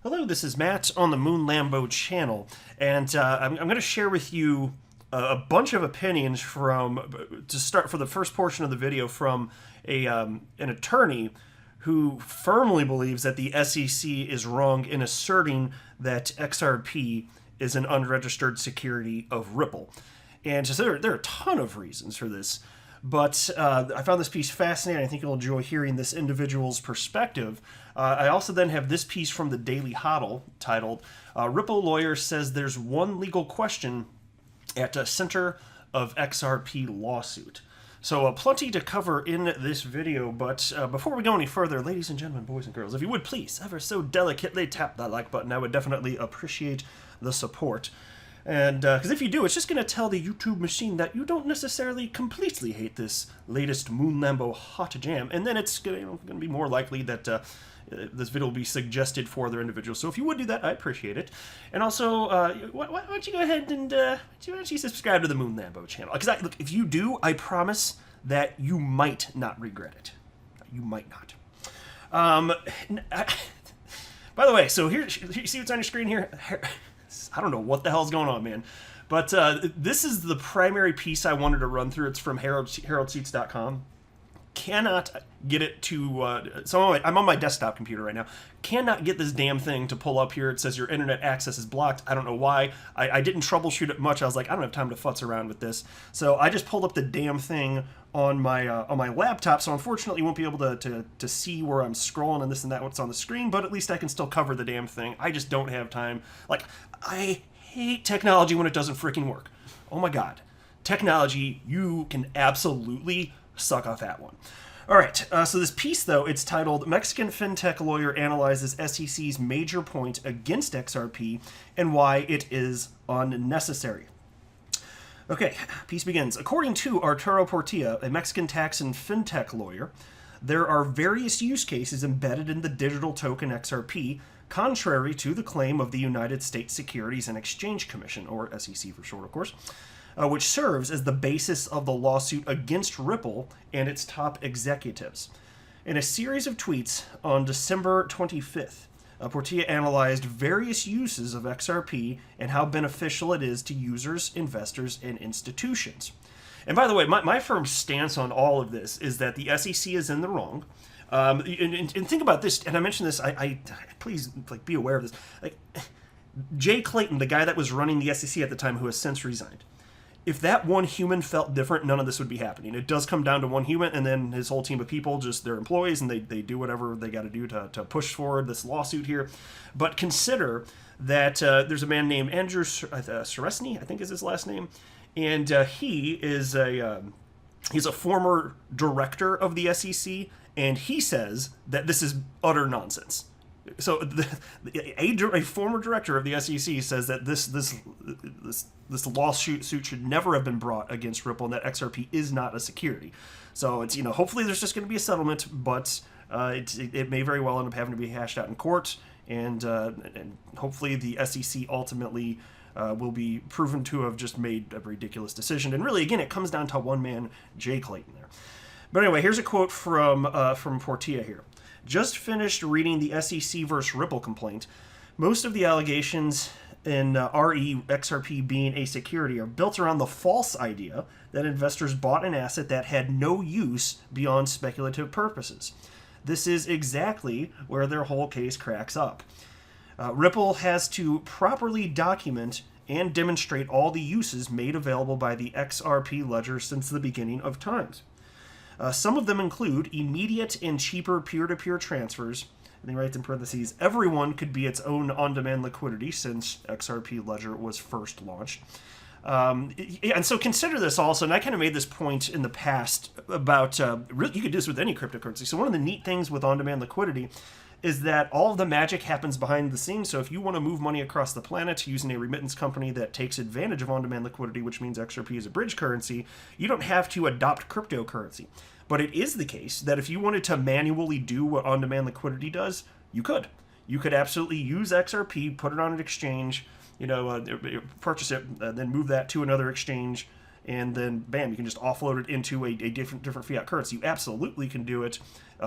Hello, this is Matt on the Moon Lambo channel, and I'm going to share with you a bunch of opinions to start for the first portion of the video from an attorney who firmly believes that the SEC is wrong in asserting that XRP is an unregistered security of Ripple. And just there are a ton of reasons for this. But I found this piece fascinating. I think you'll enjoy hearing this individual's perspective. I also then have this piece from the Daily Hodl titled, Ripple Lawyer Says There's One Legal Question at the Center of XRP Lawsuit. So plenty to cover in this video, but before we go any further, ladies and gentlemen, boys and girls, if you would please ever so delicately tap that like button, I would definitely appreciate the support. And because if you do, it's just going to tell the YouTube machine that you don't necessarily completely hate this latest Moon Lambo hot jam, and then it's going to be more likely that this video will be suggested for other individuals. So if you would do that, I appreciate it. And also, why don't you go ahead and why don't you subscribe to the Moon Lambo channel? Because look, if you do, I promise that you might not regret it. You might not. By the way, so here, you see what's on your screen here? I don't know what the hell's going on, man. But this is the primary piece I wanted to run through. It's from HaroldSeats.com. Cannot get it to... so I'm on my desktop computer right now. Cannot get this damn thing to pull up here. It says your internet access is blocked. I don't know why. I didn't troubleshoot it much. I was like, I don't have time to futz around with this. So I just pulled up the damn thing on my laptop. So unfortunately, you won't be able to see where I'm scrolling and this and that, what's on the screen. But at least I can still cover the damn thing. I just don't have time. Like, I hate technology when it doesn't freaking work. Oh my god. Technology, you can absolutely suck off that one. All right, so this piece, though, it's titled Mexican Fintech Lawyer Analyzes SEC's Major Point Against XRP and Why It Is Unnecessary. Okay, piece begins. According to Arturo Portilla, a Mexican tax and fintech lawyer, there are various use cases embedded in the digital token XRP, contrary to the claim of the United States Securities and Exchange Commission, or SEC for short, of course, which serves as the basis of the lawsuit against Ripple and its top executives. In a series of tweets on December 25th, Portilla analyzed various uses of XRP and how beneficial it is to users, investors, and institutions. And by the way, my firm stance on all of this is that the SEC is in the wrong. And think about this, and I mentioned this, I please be aware of this. Like, Jay Clayton, the guy that was running the SEC at the time, who has since resigned, if that one human felt different, none of this would be happening. It does come down to one human, and then his whole team of people, just their employees, and they do whatever they got to do to push forward this lawsuit here. But consider that there's a man named Andrew Seresny, I think is his last name, and he is he's a former director of the SEC, and he says that this is utter nonsense. So a former director of the SEC says that this lawsuit should never have been brought against Ripple, and that XRP is not a security. So it's, hopefully there's just going to be a settlement, but it may very well end up having to be hashed out in court, and hopefully the SEC ultimately will be proven to have just made a ridiculous decision. And really, again, it comes down to one man, Jay Clayton there. But anyway, here's a quote from Portilla here. Just finished reading the SEC versus Ripple complaint. Most of the allegations in XRP being a security are built around the false idea that investors bought an asset that had no use beyond speculative purposes. This is exactly where their whole case cracks up. Ripple has to properly document and demonstrate all the uses made available by the XRP ledger since the beginning of times. Some of them include immediate and cheaper peer-to-peer transfers. And he writes in parentheses, everyone could be its own on-demand liquidity since XRP Ledger was first launched. And so consider this also, and I kind of made this point in the past about, really, you could do this with any cryptocurrency. So one of the neat things with on-demand liquidity is that all of the magic happens behind the scenes. So if you want to move money across the planet using a remittance company that takes advantage of on-demand liquidity, which means XRP is a bridge currency, you don't have to adopt cryptocurrency. But it is the case that if you wanted to manually do what on-demand liquidity does, you could. You could absolutely use XRP, put it on an exchange, purchase it, then move that to another exchange, and then bam, you can just offload it into a different fiat currency. You absolutely can do it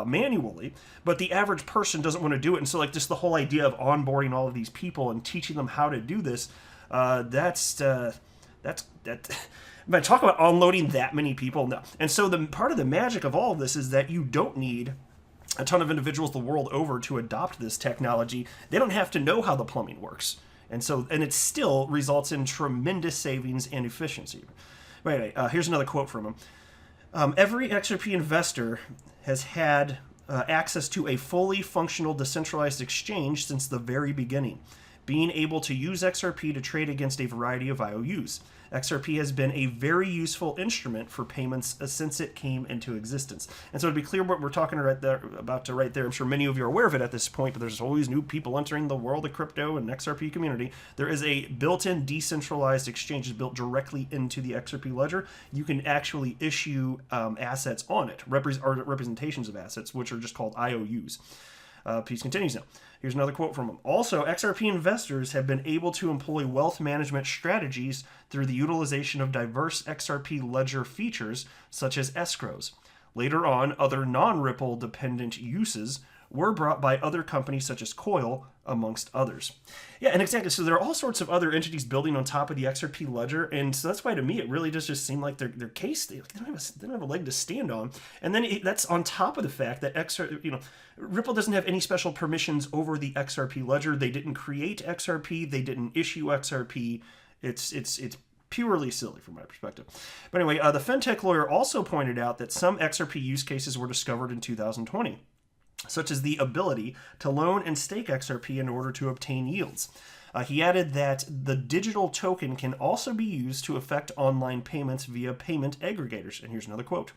manually, but the average person doesn't want to do it. And so like just the whole idea of onboarding all of these people and teaching them how to do this, that's but talk about unloading that many people. No. And so the part of the magic of all of this is that you don't need a ton of individuals the world over to adopt this technology. They don't have to know how the plumbing works. And it still results in tremendous savings and efficiency. But anyway, here's another quote from him. Every XRP investor has had access to a fully functional decentralized exchange since the very beginning, being able to use XRP to trade against a variety of IOUs. XRP has been a very useful instrument for payments since it came into existence. And so to be clear what we're talking about right there, I'm sure many of you are aware of it at this point, but there's always new people entering the world of crypto and XRP community. There is a built-in decentralized exchange built directly into the XRP ledger. You can actually issue assets on it, representations of assets, which are just called IOUs. Piece continues now. Here's another quote from him. Also, XRP investors have been able to employ wealth management strategies through the utilization of diverse XRP ledger features, such as escrows. Later on, other non-Ripple dependent uses were brought by other companies such as Coil, amongst others. Yeah, and exactly. So there are all sorts of other entities building on top of the XRP ledger, and so that's why to me it really does just seem like their case they don't have a leg to stand on. And then that's on top of the fact that Ripple doesn't have any special permissions over the XRP ledger. They didn't create XRP. They didn't issue XRP. It's purely silly from my perspective. But anyway, the Fintech lawyer also pointed out that some XRP use cases were discovered in 2020. Such as the ability to loan and stake XRP in order to obtain yields. He added that the digital token can also be used to effect online payments via payment aggregators. And here's another quote.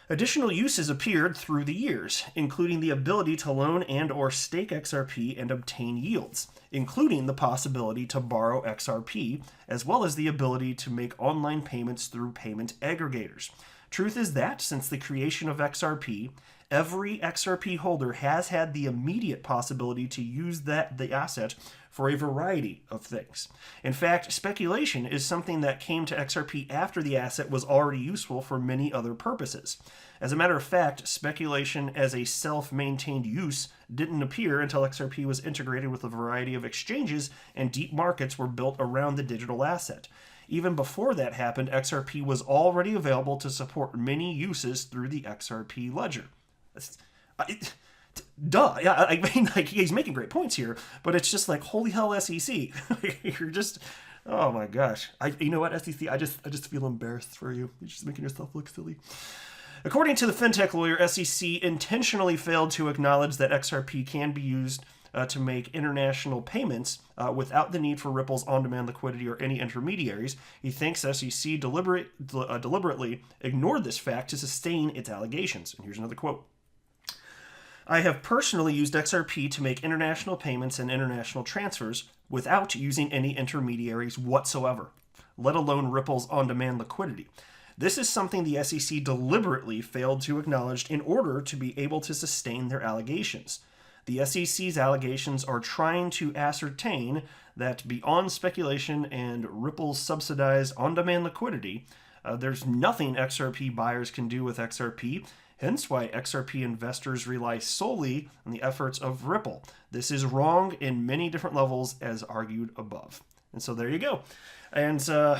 Additional uses appeared through the years, including the ability to loan and or stake XRP and obtain yields, including the possibility to borrow XRP, as well as the ability to make online payments through payment aggregators. Truth is that, since the creation of XRP, every XRP holder has had the immediate possibility to use the asset for a variety of things. In fact, speculation is something that came to XRP after the asset was already useful for many other purposes. As a matter of fact, speculation as a self-maintained use didn't appear until XRP was integrated with a variety of exchanges and deep markets were built around the digital asset. Even before that happened, XRP was already available to support many uses through the XRP ledger. Duh. Yeah, I mean, like, he's making great points here, but it's just like, holy hell, SEC. You're just, oh my gosh. You know what, SEC? I just feel embarrassed for you. You're just making yourself look silly. According to the Fintech lawyer, SEC intentionally failed to acknowledge that XRP can be used to make international payments without the need for Ripple's on-demand liquidity or any intermediaries. He thinks SEC deliberately ignored this fact to sustain its allegations. And here's another quote. I have personally used XRP to make international payments and international transfers without using any intermediaries whatsoever, let alone Ripple's on-demand liquidity. This is something the SEC deliberately failed to acknowledge in order to be able to sustain their allegations. The SEC's allegations are trying to ascertain that beyond speculation and Ripple's subsidized on-demand liquidity, there's nothing XRP buyers can do with XRP, hence why XRP investors rely solely on the efforts of Ripple. This is wrong in many different levels as argued above. And so there you go. And, wow.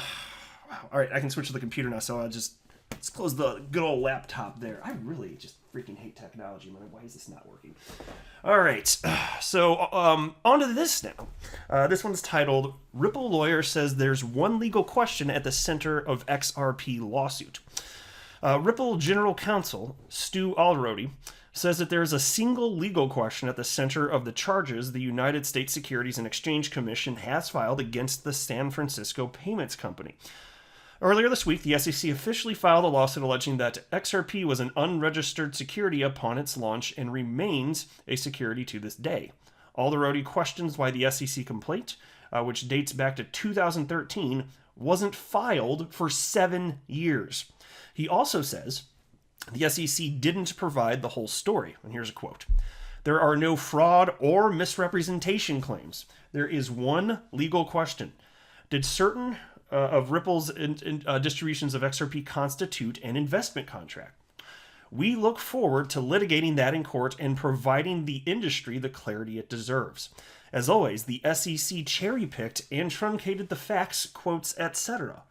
All right, I can switch to the computer now, so let's close the good old laptop there. I really just freaking hate technology, man. Why is this not working? All right, so on to this now. This one's titled, Ripple Lawyer Says There's One Legal Question at the Center of XRP Lawsuit. Ripple General Counsel, Stu Alrody, says that there is a single legal question at the center of the charges the United States Securities and Exchange Commission has filed against the San Francisco Payments Company. Earlier this week, the SEC officially filed a lawsuit alleging that XRP was an unregistered security upon its launch and remains a security to this day. Alrody questions why the SEC complaint, which dates back to 2013, wasn't filed for 7 years. He also says the SEC didn't provide the whole story. And here's a quote. There are no fraud or misrepresentation claims. There is one legal question. Did certain of Ripple's distributions of XRP constitute an investment contract. We look forward to litigating that in court and providing the industry the clarity it deserves. As always, the SEC cherry-picked and truncated the facts, quotes, etc.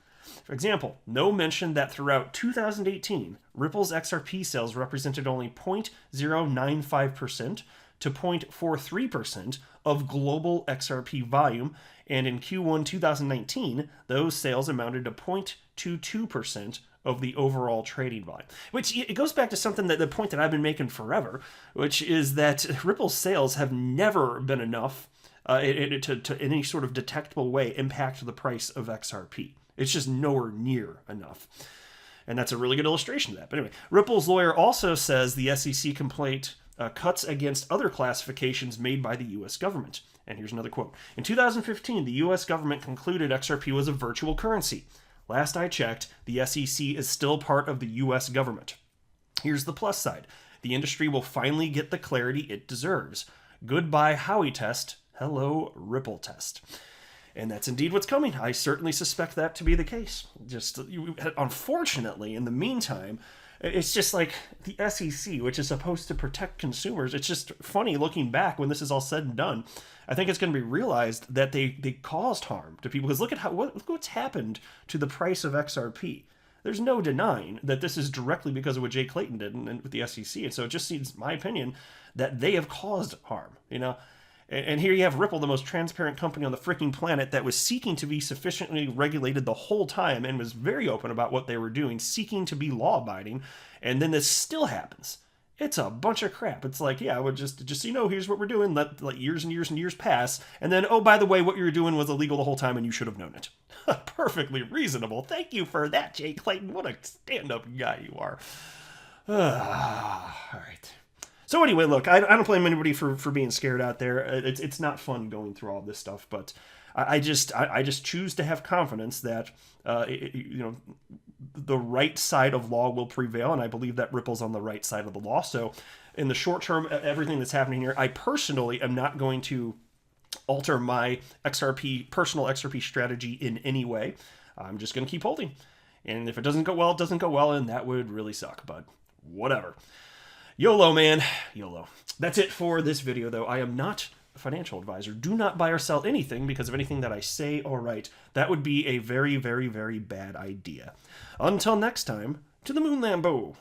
For example, no mention that throughout 2018, Ripple's XRP sales represented only 0.095% to 0.43% of global XRP volume, and in Q1 2019, those sales amounted to 0.22% of the overall trading volume. Which it goes back to something that the point that I've been making forever, which is that Ripple's sales have never been enough to any sort of detectable way impact the price of XRP. It's just nowhere near enough. And that's a really good illustration of that. But anyway, Ripple's lawyer also says the SEC complaint cuts against other classifications made by the U.S. government. And here's another quote. In 2015, the U.S. government concluded XRP was a virtual currency. Last I checked, the SEC is still part of the U.S. government. Here's the plus side. The industry will finally get the clarity it deserves. Goodbye Howey test. Hello Ripple test. And that's indeed what's coming. I certainly suspect that to be the case. Just unfortunately, in the meantime, it's just like the SEC, which is supposed to protect consumers. It's just funny looking back when this is all said and done. I think it's going to be realized that they caused harm to people. Because look at what's happened to the price of XRP. There's no denying that this is directly because of what Jay Clayton did and with the SEC. And so it just seems, my opinion, that they have caused harm. And here you have Ripple, the most transparent company on the freaking planet that was seeking to be sufficiently regulated the whole time and was very open about what they were doing, seeking to be law-abiding, and then this still happens. It's a bunch of crap. It's like, yeah, we're just so you know, here's what we're doing. Let years and years and years pass, and then, oh, by the way, what you were doing was illegal the whole time, and you should have known it. Perfectly reasonable. Thank you for that, Jay Clayton. What a stand-up guy you are. All right. So anyway, look, I don't blame anybody for being scared out there. It's not fun going through all this stuff, but I just choose to have confidence that the right side of law will prevail, and I believe that Ripple's on the right side of the law. So in the short term, everything that's happening here, I personally am not going to alter my personal XRP strategy in any way. I'm just going to keep holding, and if it doesn't go well, it doesn't go well, and that would really suck. But whatever. YOLO, man. YOLO. That's it for this video, though. I am not a financial advisor. Do not buy or sell anything because of anything that I say or write. That would be a very, very, very bad idea. Until next time, to the moon, Lambo.